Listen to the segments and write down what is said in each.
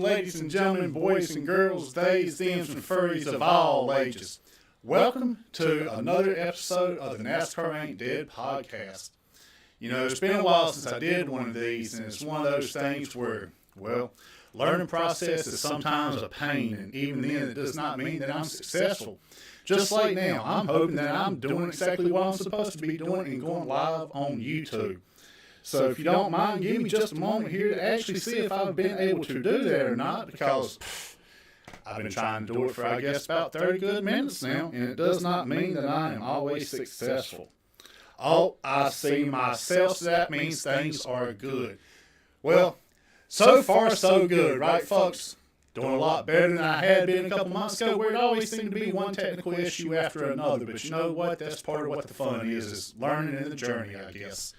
ladies and gentlemen, boys and girls, theys, thems, and furries of all ages. Welcome to another episode of the NASCAR Ain't Dead podcast. You know, it's been a while since I did one of these, and it's one of those things where, well, learning process is sometimes a pain, and even then it does not mean that I'm successful. Just like now, I'm hoping that I'm doing exactly what I'm supposed to be doing and going live on YouTube. So if you don't mind, give me just a moment here to actually see if I've been able to do that or not, because I've been trying to do it for, I guess, about 30 good minutes now, and it does not mean that I am always successful. Oh, I see myself, so that means things are good. Well, so far so good, right, folks? Doing a lot better than I had been a couple months ago, where it always seemed to be one technical issue after another. But you know what? That's part of what the fun is learning in the journey, I guess.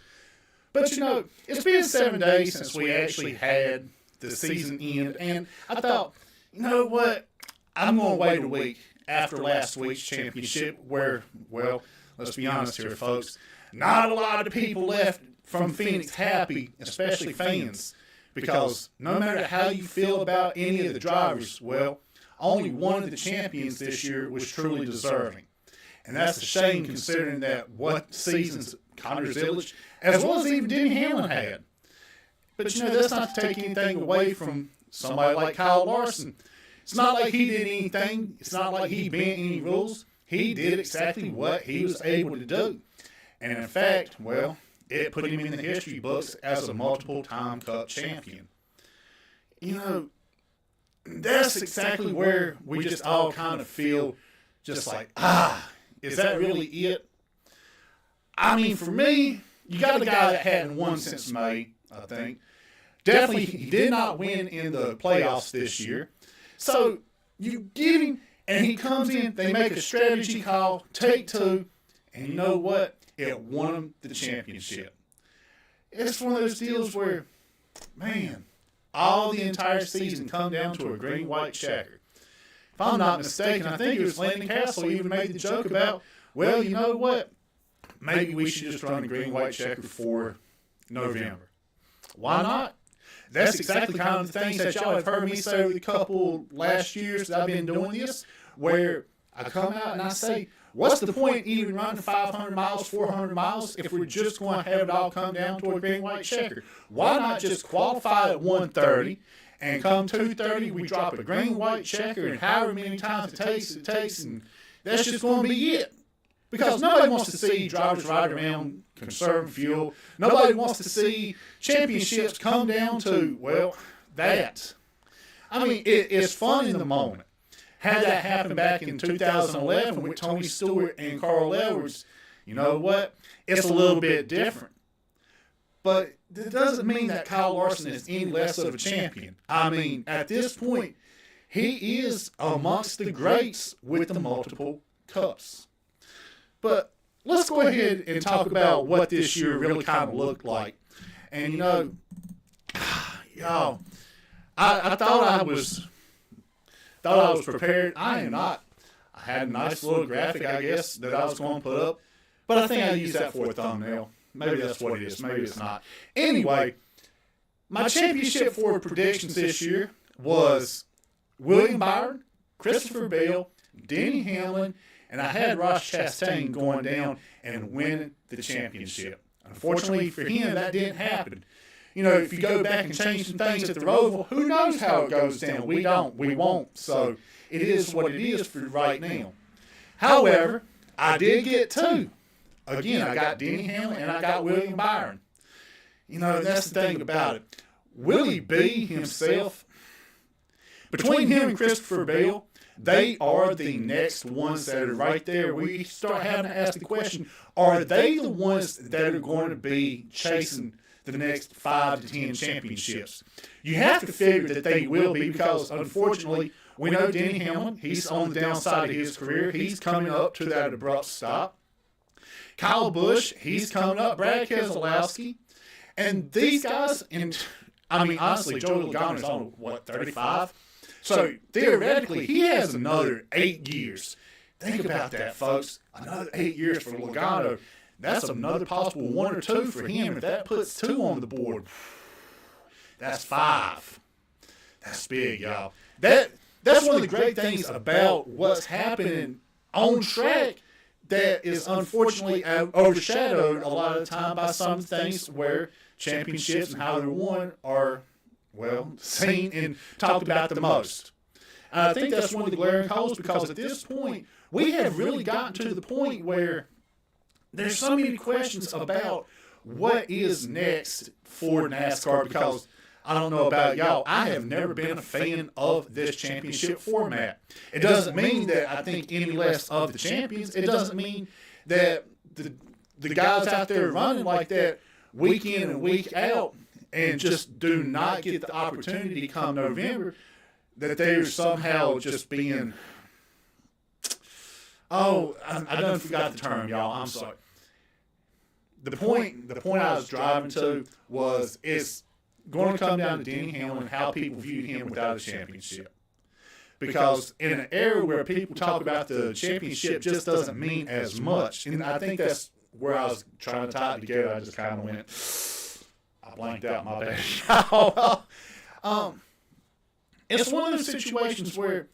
But you know, it's been 7 days since we actually had the season end, and I thought, you know what? I'm going to wait a week after last week's championship where, well, let's be honest here, folks, not a lot of people left from Phoenix happy, especially fans, because no matter how you feel about any of the drivers, well, only one of the champions this year was truly deserving. And that's a shame considering that what seasons Connor Zilisch, as well as even Denny Hamlin had. But you know, that's not to take anything away from somebody like Kyle Larson. It's not like he did anything. It's not like he bent any rules. He did exactly what he was able to do. And in fact, well, it put him in the history books as a multiple-time Cup champion. You know, that's exactly where we just all kind of feel just like, is that really it? I mean, for me, you got a guy that hadn't won since May, I think. Definitely, he did not win in the playoffs this year. So, you give him, and he comes in, they make a strategy call, take two, and you know what? It won him the championship. It's one of those deals where, man, all the entire season come down to a green-white checker. If I'm not mistaken, I think it was Landon Castle even made the joke about, well, you know what? Maybe we should just run a green-white checker for November. Why not? That's exactly kind of the things that y'all have heard me say over the couple last years that I've been doing this, where I come out and I say, what's the point even running 500 miles, 400 miles if we're just going to have it all come down to a green-white checker? Why not just qualify at 130 and come 230, we drop a green-white checker, and however many times it takes, and that's just going to be it. Because nobody wants to see drivers ride around conserving fuel. Nobody wants to see championships come down to, well, that. I mean, it's fun in the moment. Had that happen back in 2011 with Tony Stewart and Carl Edwards, you know what? It's a little bit different. But it doesn't mean that Kyle Larson is any less of a champion. I mean, at this point, he is amongst the greats with the multiple cups. But let's go ahead and talk about what this year really kind of looked like. And, you know, y'all, I thought I was prepared. I am not. I had a nice little graphic, I guess, that I was going to put up. But I think I'll use that for a thumbnail. Maybe that's what it is. Maybe it's not. Anyway, my championship Ford predictions this year was William Byron, Christopher Bell, Denny Hamlin, and I had Ross Chastain going down and winning the championship. Unfortunately for him, that didn't happen. You know, if you go back and change some things at the Roval, who knows how it goes down? We don't. We won't. So it is what it is for right now. However, I did get two. Again, I got Denny Hamlin and I got William Byron. You know, that's the thing about it. Willie B himself, between him and Christopher Bell, they are the next ones that are right there. We start having to ask the question, are they the ones that are going to be chasing the next 5 to 10 championships? You have to figure that they will be, because unfortunately, we know Denny Hamlin, he's on the downside of his career. He's coming up to that abrupt stop. Kyle Busch, he's coming up. Brad Keselowski. And these guys, and I mean, honestly, Joey Logano's on, 35? So theoretically, he has another 8 years. Think about that, folks. Another 8 years for Logano. That's another possible 1 or 2 for him. If that puts 2 on the board, that's 5. That's big, y'all. That's one of the great things about what's happening on track that is unfortunately overshadowed a lot of the time by some things where championships and how they're won are, well, seen and talked about the most. And I think that's one of the glaring holes, because at this point, we have really gotten to the point where there's so many questions about what is next for NASCAR, because I don't know about y'all, I have never been a fan of this championship format. It doesn't mean that I think any less of the champions. It doesn't mean that the guys out there running like that week in and week out and just do not get the opportunity come November, that they're somehow just being, I done forgot the term, y'all. I'm sorry. The point I was driving to was it's going to come down to Denny Hamlin, how people view him without a championship. Because in an era where people talk about the championship just doesn't mean as much, and I think that's where I was trying to tie it together. I just kind of went, I blanked out, my bad. It's one of those situations where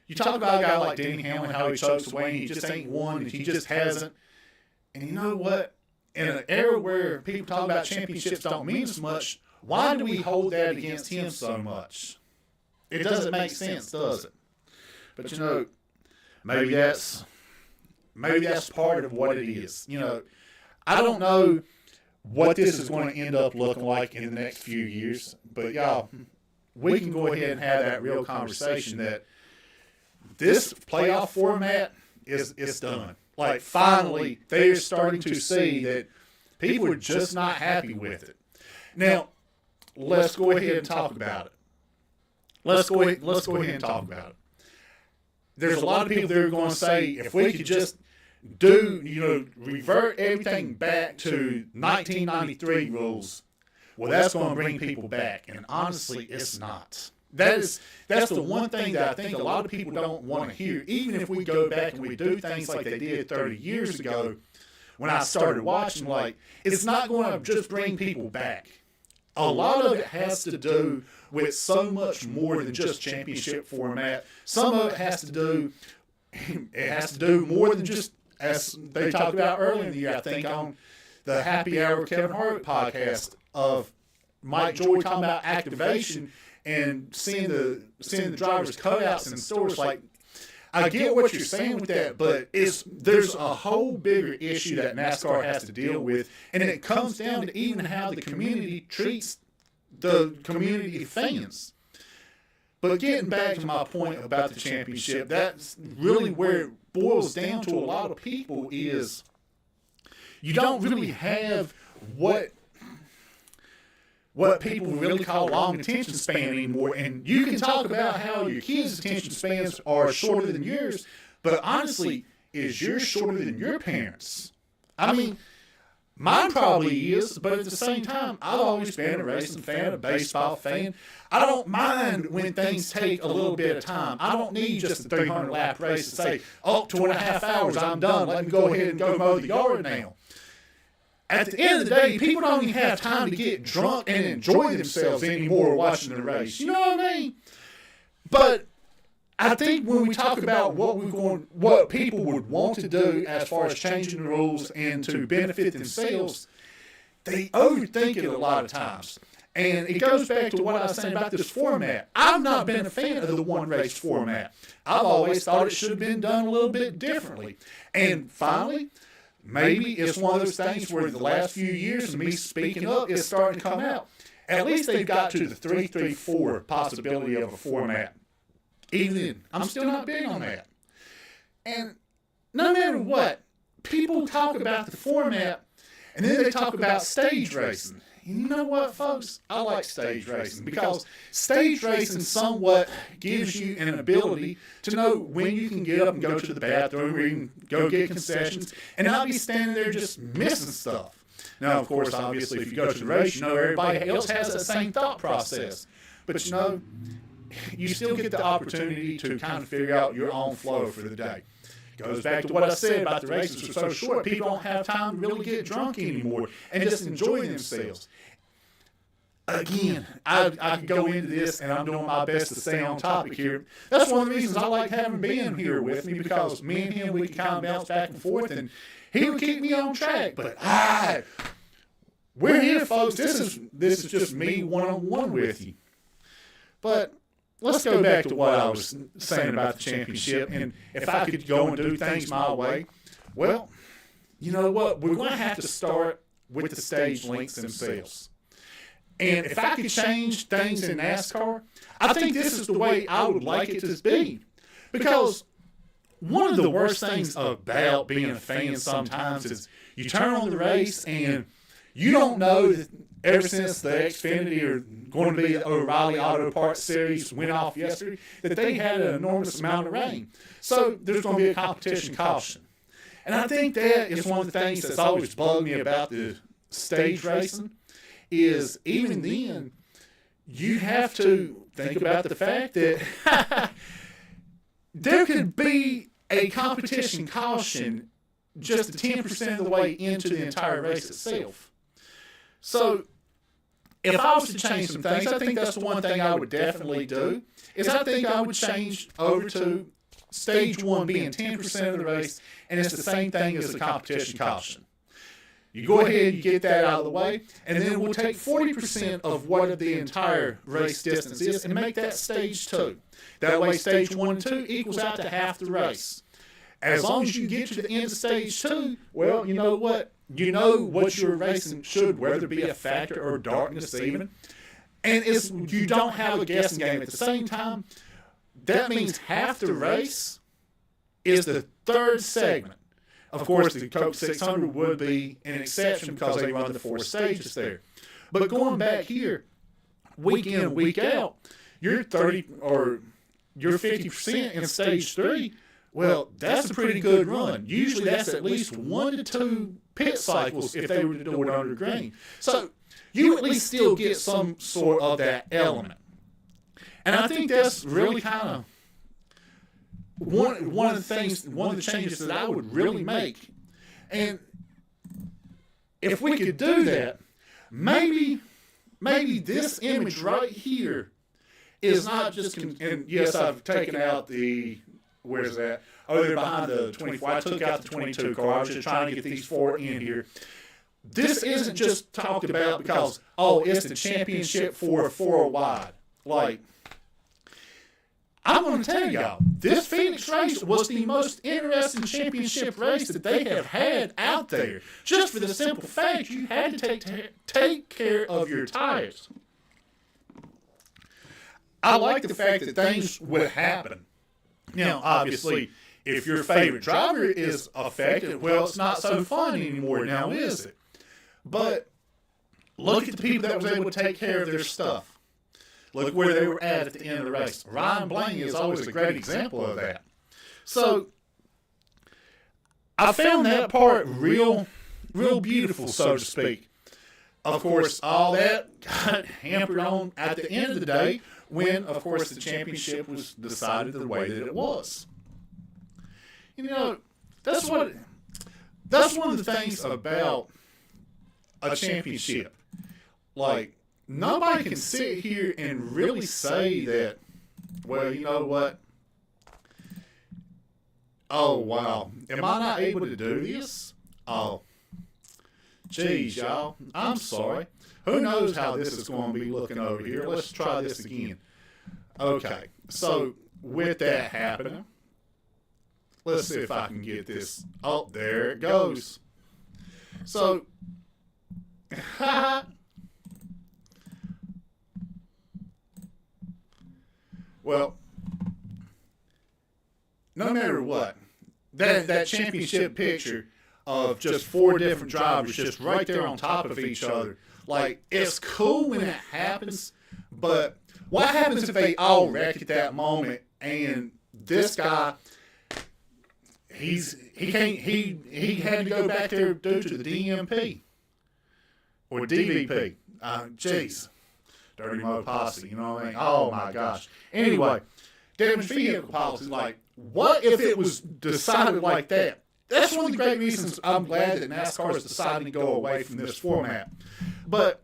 you talk about a guy like Denny Hamlin, how he chokes away, and he just ain't won, and he just hasn't. And you know what? In an era where people talk about championships don't mean as much, why do we hold that against him so much? It doesn't make sense, does it? But you know, maybe that's part of what it is. You know, I don't know what this is going to end up looking like in the next few years, but y'all, we can go ahead and have that real conversation that this playoff format is done. Like, finally, they're starting to see that people are just not happy with it. Now, let's go ahead and talk about it. Let's go ahead and talk about it. There's a lot of people that are going to say, if we could just revert everything back to 1993 rules, well, that's going to bring people back. And honestly, it's not. That's the one thing that I think a lot of people don't want to hear. Even if we go back and we do things like they did 30 years ago, when I started watching, like, it's not going to just bring people back. A lot of it has to do with so much more than just championship format. Some of it has to do more than just, as they talked about earlier in the year, I think, on the Happy Hour Kevin Harvick podcast, of Mike Joy talking about activation and seeing the drivers' cutouts in stores. Like, I get what you're saying with that, but there's a whole bigger issue that NASCAR has to deal with, and it comes down to even how the community treats the community fans. But getting back to my point about the championship, that's really where it boils down to a lot of people, is you don't really have what people really call long attention span anymore. And you can talk about how your kids' attention spans are shorter than yours, but honestly, is yours shorter than your parents'? I mean, mine probably is, but at the same time, I've always been a racing fan, a baseball fan. I don't mind when things take a little bit of time. I don't need just a 300-lap race to say, 2.5 hours, I'm done. Let me go ahead and go mow the yard now. At the end of the day, people don't even have time to get drunk and enjoy themselves anymore watching the race. You know what I mean? But I think when we talk about what people would want to do as far as changing the rules and to benefit themselves, they overthink it a lot of times. And it goes back to what I was saying about this format. I've not been a fan of the one-race format. I've always thought it should have been done a little bit differently. And finally, maybe it's one of those things where the last few years of me speaking up is starting to come out. At least they've got to the 3-3-4 possibility of a format. Even then, I'm still not big on that. And no matter what, people talk about the format, and then they talk about stage racing. And you know what, folks? I like stage racing, because stage racing somewhat gives you an ability to know when you can get up and go to the bathroom, or you can go get concessions, and not be standing there just missing stuff. Now, of course, obviously, if you go to the race, you know everybody else has that same thought process. But, you know, you still get the opportunity to kind of figure out your own flow for the day. Goes back to what I said about the races are so short. People don't have time to really get drunk anymore and just enjoy themselves. again, I could go into this, and I'm doing my best to stay on topic here. That's one of the reasons I like having Ben here with me, because me and him, we can kind of bounce back and forth, and he would keep me on track. But we're here, folks. This is just me one-on-one with you. But let's go back to what I was saying about the championship, and if I could go and do things my way, well, you know what? We're going to have to start with the stage links themselves. And if I could change things in NASCAR, I think this is the way I would like it to be. Because one of the worst things about being a fan sometimes is you turn on the race and you don't know that ever since the Xfinity or going to be the O'Reilly Auto Parts Series went off yesterday, that they had an enormous amount of rain. So there's going to be a competition caution. And I think that is one of the things that's always bugged me about the stage racing, is even then, you have to think about the fact that there could be a competition caution just 10% of the way into the entire race itself. So if I was to change some things, I think that's the one thing I would definitely do, is I think I would change over to stage 1 being 10% of the race, and it's the same thing as the competition caution. You go ahead, you get that out of the way, and then we'll take 40% of what the entire race distance is and make that stage 2. That way, stage 1 and 2 equals out to half the race. As long as you get to the end of stage 2, well, you know what? You know what your racing should, whether it be a factor or darkness even. And you don't have a guessing game. At the same time, that means half the race is the third segment. Of course, the Coke 600 would be an exception because they run the 4 stages there. But going back here, week in, week out, you're 30 or you're 50% in stage 3. Well, that's a pretty good run. Usually that's at least 1 to 2 pit cycles if they were to do it under green. So you at least still get some sort of that element. And I think that's really kind of one of the changes that I would really make. And if we could do that, maybe this image right here is not just, and yes, I've taken out the, where's that? Oh, they're behind the 24. I took out the 22 car. I was just trying to get these 4 in here. This isn't just talked about because, oh, it's the championship for 4 wide. Like, I'm going to tell y'all, this Phoenix race was the most interesting championship race that they have had out there. Just for the simple fact you had to take care of your tires. I like the fact that things would happen. Now, obviously, if your favorite driver is affected, well, it's not so fun anymore now, is it? But look at the people that was able to take care of their stuff. Look where they were at the end of the race. Ryan Blaney is always a great example of that. So I found that part real beautiful, so to speak. Of course, all that got hampered on at the end of the day when, of course, the championship was decided the way that it was. You know, that's one of the things about a championship. Like, nobody can sit here and really say that, well, you know what? Oh, wow. Am I not able to do this? Oh, geez, y'all. I'm sorry. Who knows how this is going to be looking over here? Let's try this again. Okay. So, with that happening, let's see if I can get this. Oh, there it goes. So, well, no matter what, that championship picture of just 4 different drivers just right there on top of each other, like, it's cool when it happens, but what happens if they all wreck at that moment and this guy, he had to go back there due to the DMP or DVP. Jeez. Dirty Mo Posse, you know what I mean? Oh my gosh. Anyway, damaged vehicle policy, like, what if it was decided like that? That's one of the great reasons I'm glad that NASCAR is deciding to go away from this format. But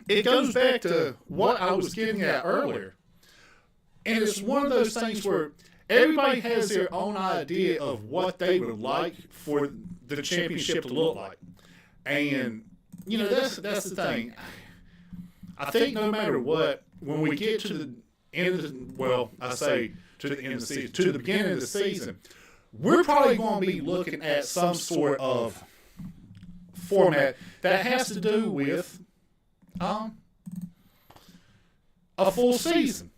it goes back to what I was getting at earlier. And it's one of those things where everybody has their own idea of what they would like for the championship to look like. And, you know, that's the thing. I think no matter what, when we get to the end of the, well, I say to the end of the season, to the beginning of the season, we're probably going to be looking at some sort of format that has to do with a full season.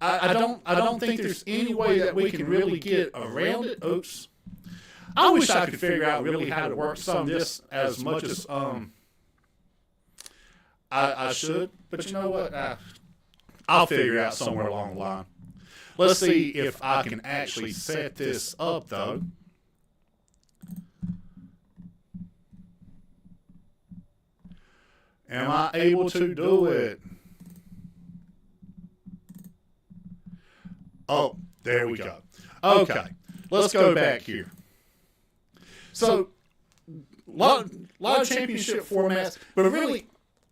I don't think there's any way that we can really get around it. Oops. I wish I could figure out really how to work some of this as much as I should. But you know what? I'll figure it out somewhere along the line. Let's see if I can actually set this up, though. Am I able to do it? Oh, there we go. Okay, let's go back here. So, lot of championship formats, but really,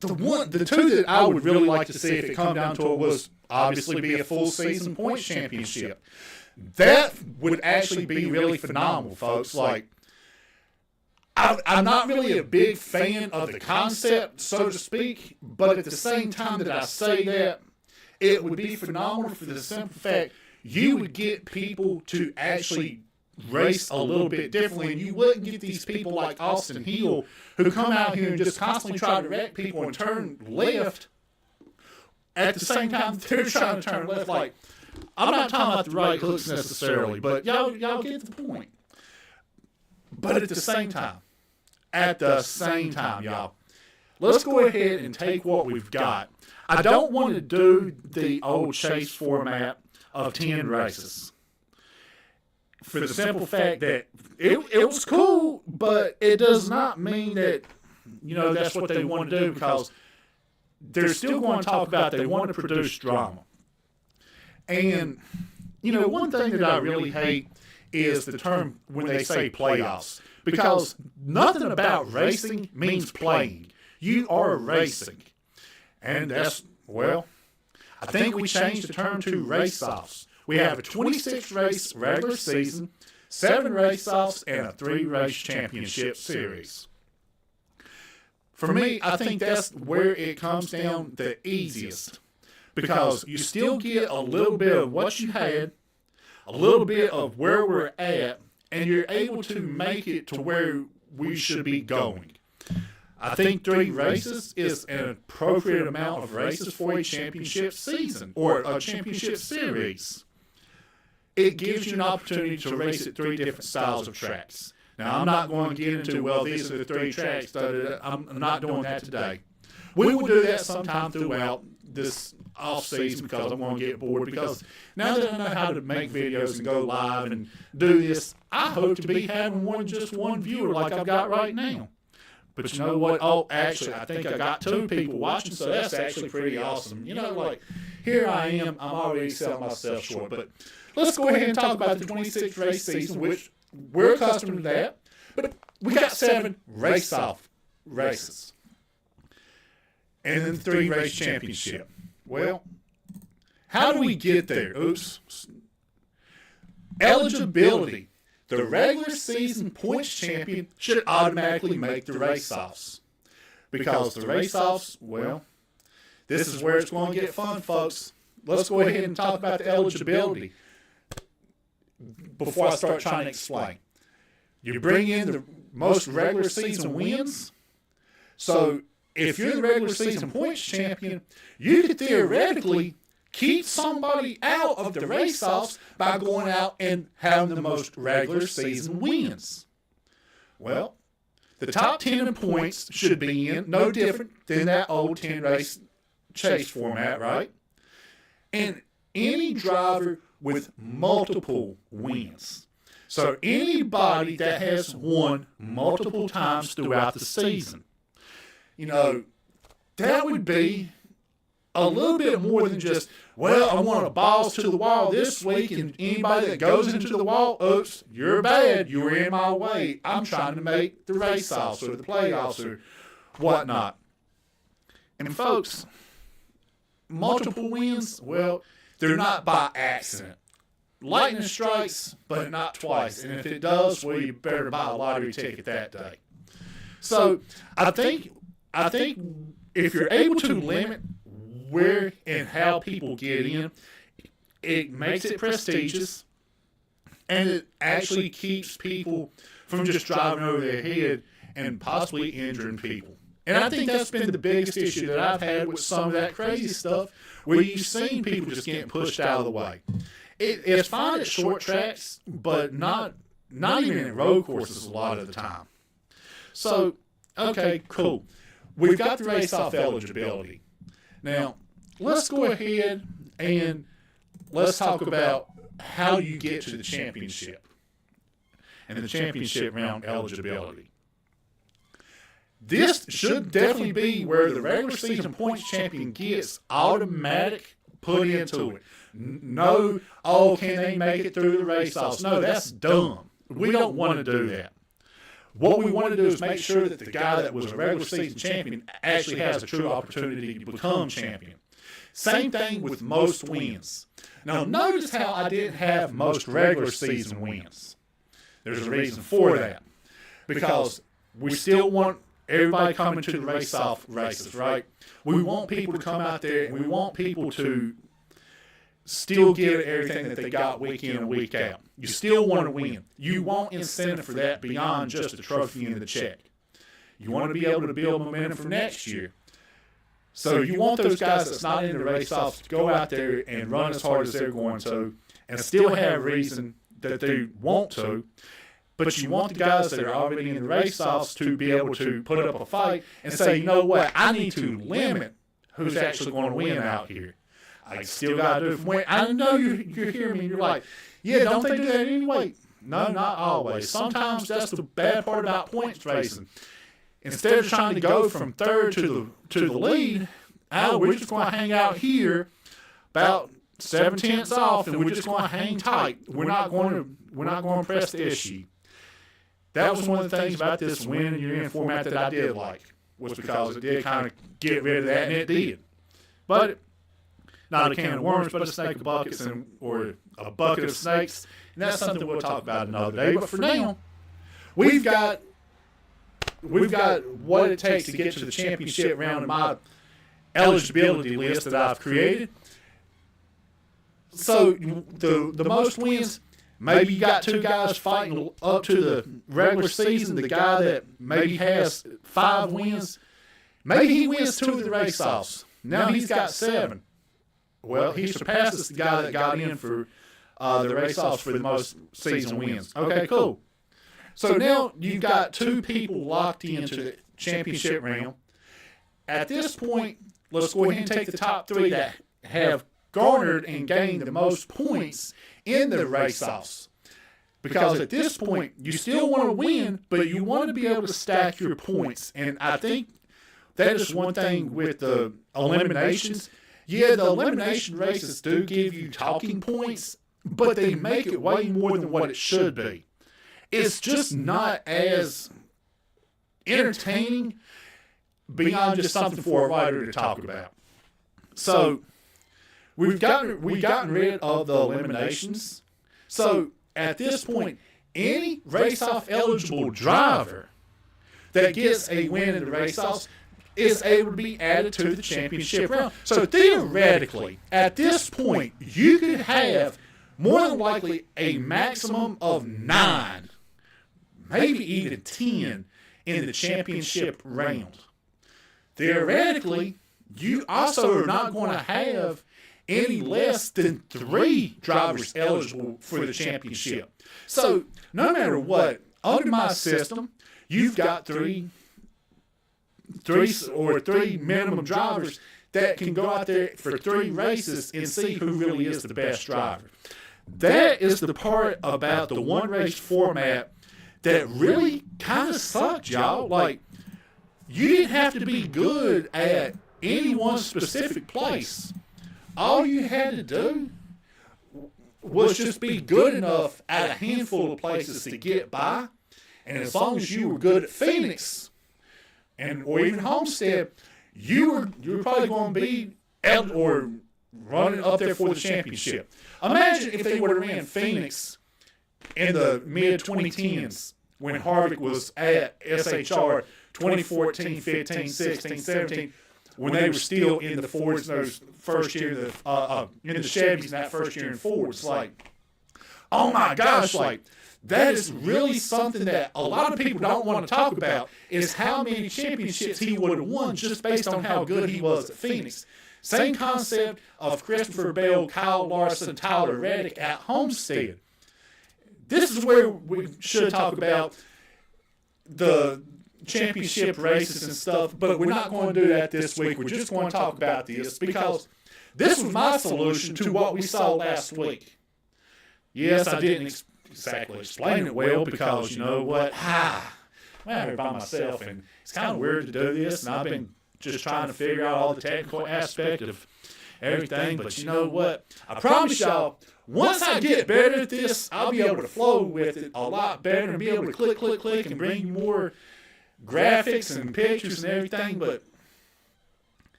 the two that I would really like to see if it come down to it was obviously be a full season points championship. That would actually be really phenomenal, folks. Like, I'm not really a big fan of the concept, so to speak, but at the same time that I say that, it would be phenomenal for the simple fact you would get people to actually race a little bit differently, and you wouldn't get these people like Austin Hill who come out here and just constantly try to wreck people and turn left at the same time they're trying to turn left. Like, I'm not talking about the right hooks necessarily, but y'all get the point. But at the same time, y'all, let's go ahead and take what we've got. I don't want to do the old chase format of 10 races. For the simple fact that it was cool, but it does not mean that, you know, that's what they want to do, because they're still going to talk about they want to produce drama. And, you know, one thing that I really hate is the term when they say playoffs, because nothing about racing means playing. You are racing. And that's, well, I think we changed the term to race-offs. We have a 26-race regular season, 7 race-offs, and a 3-race championship series. For me, I think that's where it comes down the easiest, because you still get a little bit of what you had, a little bit of where we're at, and you're able to make it to where we should be going. I think 3 races is an appropriate amount of races for a championship season or a championship series. It gives you an opportunity to race at 3 different styles of tracks. Now, I'm not going to get into, well, these are the 3 tracks. I'm not doing that today. We will do that sometime throughout this off-season, because I'm going to get bored. Because now that I know how to make videos and go live and do this, I hope to be having just one viewer like I've got right now. But you know what? Oh, actually, I think I got 2 people watching, so that's actually pretty awesome. You know, like, here I am. I'm already selling myself short. But let's go ahead and talk about the 26-race season, which we're accustomed to that. But we got 7 race-off races. And then 3-race championship. Well, how do we get there? Oops. Eligibility. The regular season points champion should automatically make the race-offs. Because the race-offs, well, this is where it's going to get fun, folks. Let's go ahead and talk about the eligibility before I start trying to explain. You bring in the most regular season wins. So if you're the regular season points champion, you could theoretically keep somebody out of the race-offs by going out and having the most regular season wins. Well, the top 10 in points should be in, no different than that old 10-race chase format, right? And any driver with multiple wins. So anybody that has won multiple times throughout the season. You know, that would be a little bit more than just, well, I want a balls to the wall this week, and anybody that goes into the wall, oops, you're bad, you were in my way. I'm trying to make the race-offs or the playoffs or whatnot. And folks, multiple wins, well, they're not by accident. Lightning strikes, but not twice. And if it does, well, you better buy a lottery ticket that day. So I think if you're able to limit where and how people get in, it makes it prestigious, and it actually keeps people from just driving over their head and possibly injuring people. And I think that's been the biggest issue that I've had with some of that crazy stuff, where you've seen people just getting pushed out of the way. It's fine at short tracks, but not even in road courses a lot of the time. So, okay, cool. We've got the race-off eligibility. Now, let's go ahead and let's talk about how you get to the championship and the championship round eligibility. This should definitely be where the regular season points champion gets automatic put into it. No, can they make it through the race-offs? No, that's dumb. We don't want to do that. What we want to do is make sure that the guy that was a regular season champion actually has a true opportunity to become champion. Same thing with most wins. Now, notice how I didn't have most regular season wins. There's a reason for that. Because we still want everybody coming to the race-off races, right? We want people to come out there, and we want people to still give everything that they got week in and week out. You still want to win. You want incentive for that beyond just the trophy and the check. You want to be able to build momentum for next year. So you want those guys that's not in the race-offs to go out there and run as hard as they're going to and still have reason that they want to. But you want the guys that are already in the race-offs to be able to put up a fight and say, you know what, I need to limit who's actually going to win out here. I still got to do it from where I know you're hearing me and you're like, yeah, don't they do that anyway? No, not always. Sometimes that's the bad part about points racing. Instead of trying to go from third to the lead, we're just going to hang out here about 7/10 off, and we're just going to hang tight. We're not going to press the issue. That was one of the things about this win and you're in format that I did like, was because it did kind of get rid of that, and it did. But not a can of worms, but a snake of buckets or a bucket of snakes. And that's something we'll talk about another day. But for now, we've got what it takes to get to the championship round of my eligibility list that I've created. So the most wins, maybe you got two guys fighting up to the regular season. The guy that maybe has 5 wins, maybe he wins 2 of the race-offs. Now he's got 7. Well, he surpasses the guy that got in for the race-offs for the most season wins. Okay, cool. So now you've got 2 people locked into the championship round. At this point, let's go ahead and take the top 3 that have garnered and gained the most points in the race-offs. Because at this point, you still want to win, but you want to be able to stack your points. And I think that is one thing with the eliminations. Yeah, the elimination races do give you talking points, but they make it way more than what it should be. It's just not as entertaining beyond just something for a writer to talk about. So we've gotten rid of the eliminations. So at this point, any race-off eligible driver that gets a win in the race-offs is able to be added to the championship round. So theoretically, at this point, you could have more than likely a maximum of 9, maybe even 10 in the championship round. Theoretically, you also are not going to have any less than 3 drivers eligible for the championship. So no matter what, under my system, you've got three minimum drivers that can go out there for 3 races and see who really is the best driver. That is the part about the one race format that really kind of sucked, y'all. Like, you didn't have to be good at any one specific place. All you had to do was just be good enough at a handful of places to get by. And as long as you were good at Phoenix or even Homestead, you're probably going to be out or running up there for the championship. Imagine if they would have ran Phoenix in the mid-2010s when Harvick was at SHR 2014, 15, 16, 17, when they were still in the Fords in those first year, in the Chevys in that first year in Fords. Like, oh my gosh, like, that is really something that a lot of people don't want to talk about, is how many championships he would have won just based on how good he was at Phoenix. Same concept of Christopher Bell, Kyle Larson, Tyler Reddick at Homestead. This is where we should talk about the championship races and stuff, but we're not going to do that this week. We're just going to talk about this because this was my solution to what we saw last week. Yes, I didn't exactly explain it well because, you know what, I'm out here by myself, and it's kind of weird to do this, and I've been just trying to figure out all the technical aspect of everything, but you know what, I promise y'all, once I get better at this, I'll be able to flow with it a lot better and be able to click, and bring you more graphics and pictures and everything. But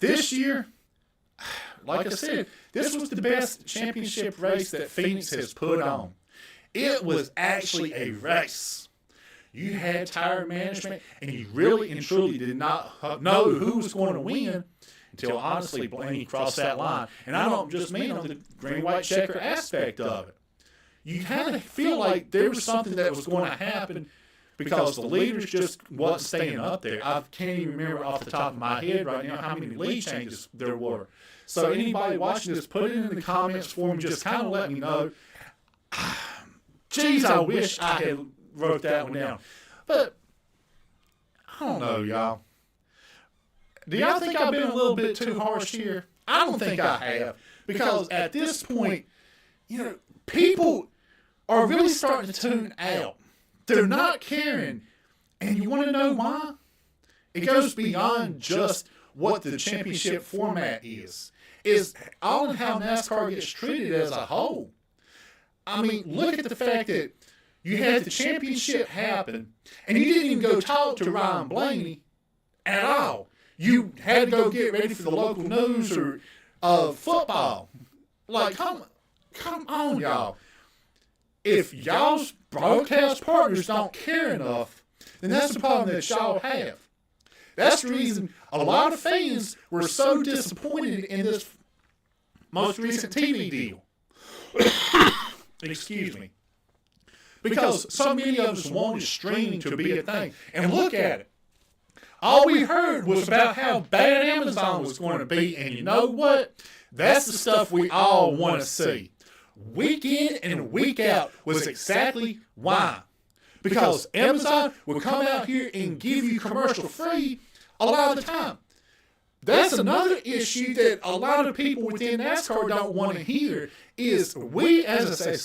this year, like I said, this was the best championship race that Phoenix has put on. It was actually a race. You had tire management, and you really and truly did not know who was going to win until, honestly, Blaney crossed that line. And I don't just mean on the green-white checker aspect of it. You kind of feel like there was something that was going to happen because the leaders just wasn't staying up there. I can't even remember off the top of my head right now how many lead changes there were. So anybody watching this, put it in the comments for me. Just kind of let me know. Geez, I wish I had wrote that one down. But I don't know, y'all. Do y'all think I've been a little bit too harsh here? I don't think I have. Because at this point, you know, people are really starting to tune out. They're not caring. And you want to know why? It goes beyond just what the championship format is. It's all in how NASCAR gets treated as a whole. I mean, look at the fact that you had the championship happen, and you didn't even go talk to Ryan Blaney at all. You had to go get ready for the local news or football. Like, come on, y'all. If y'all's broadcast partners don't care enough, then that's the problem that y'all have. That's the reason a lot of fans were so disappointed in this most recent TV deal. Excuse me. Because so many of us wanted streaming to be a thing. And look at it. All we heard was about how bad Amazon was going to be. And you know what? That's the stuff we all want to see. Week in and week out was exactly why. Because Amazon will come out here and give you commercial free a lot of the time. That's another issue that a lot of people within NASCAR don't want to hear is we as a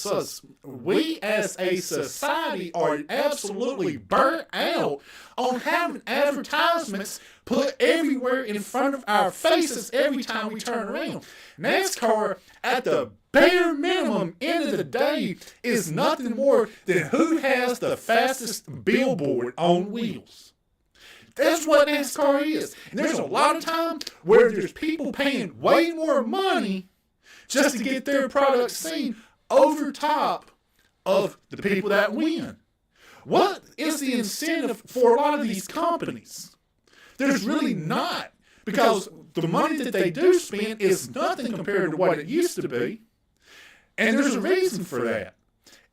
society are absolutely burnt out on having advertisements put everywhere in front of our faces every time we turn around. NASCAR, at the bare minimum end of the day, is nothing more than who has the fastest billboard on wheels. That's what NASCAR is. And there's a lot of time where there's people paying way more money just to get their product seen over top of the people that win. What is the incentive for a lot of these companies? There's really not. Because the money that they do spend is nothing compared to what it used to be. And there's a reason for that.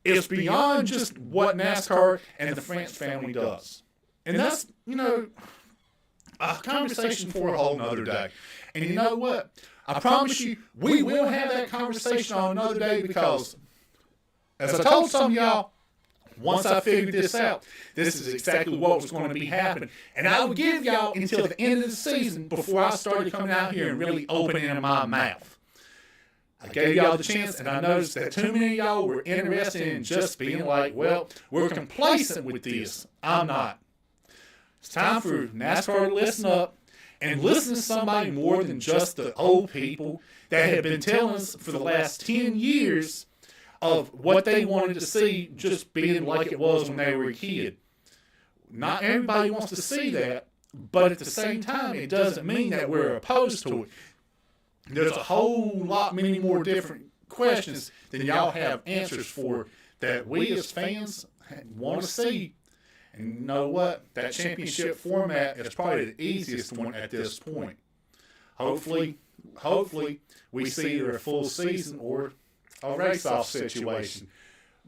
It's beyond just what NASCAR and the France family does. And that's, you know, a conversation for a whole nother day. And you know what? I promise you, we will have that conversation on another day because, as I told some of y'all, once I figured this out, this is exactly what was going to be happening. And I would give y'all until the end of the season before I started coming out here and really opening my mouth. I gave y'all the chance, and I noticed that too many of y'all were interested in just being like, well, we're complacent with this. I'm not. It's time for NASCAR to listen up and listen to somebody more than just the old people that have been telling us for the last 10 years of what they wanted to see just being like it was when they were a kid. Not everybody wants to see that, But at the same time, it doesn't mean that we're opposed to it. There's a whole lot many more different questions than y'all have answers for that we as fans want to see. And you know what? That championship format is probably the easiest one at this point. Hopefully we see either a full season or a race-off situation.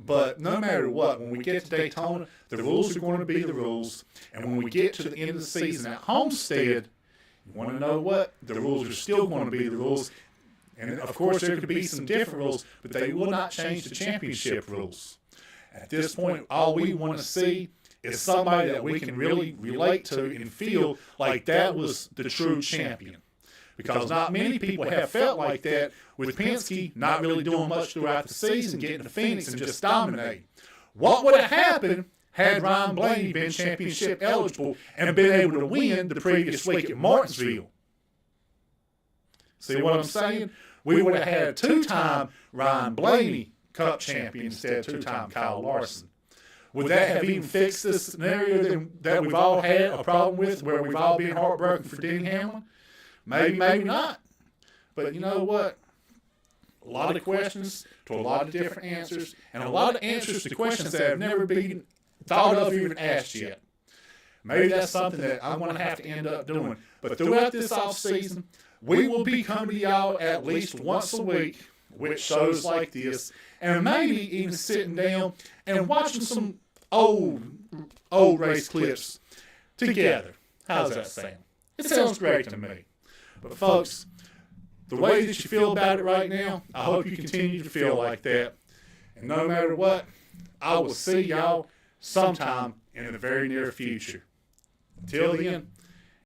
But no matter what, when we get to Daytona, the rules are going to be the rules. And when we get to the end of the season at Homestead, you want to know what? The rules are still going to be the rules. And of course, there could be some different rules, but they will not change the championship rules. At this point, all we want to see is somebody that we can really relate to and feel like that was the true champion. Because not many people have felt like that with Penske not really doing much throughout the season, getting to Phoenix and just dominating. What would have happened had Ryan Blaney been championship eligible and been able to win the previous week at Martinsville? See what I'm saying? We would have had a two-time Ryan Blaney Cup champion instead of two-time Kyle Larson. Would that have even fixed this scenario that we've all had a problem with, where we've all been heartbroken for Denny Hamlin? Maybe, maybe not. But you know what? A lot of questions to a lot of different answers, and a lot of answers to questions that have never been thought of or even asked yet. Maybe that's something that I'm going to have to end up doing. But throughout this offseason, we will be coming to y'all at least once a week with shows like this, and maybe even sitting down and watching some old race clips together. How's that sound? It sounds great to me. But folks, the way that you feel about it right now, I hope you continue to feel like that. And no matter what, I will see y'all sometime in the very near future. Until then,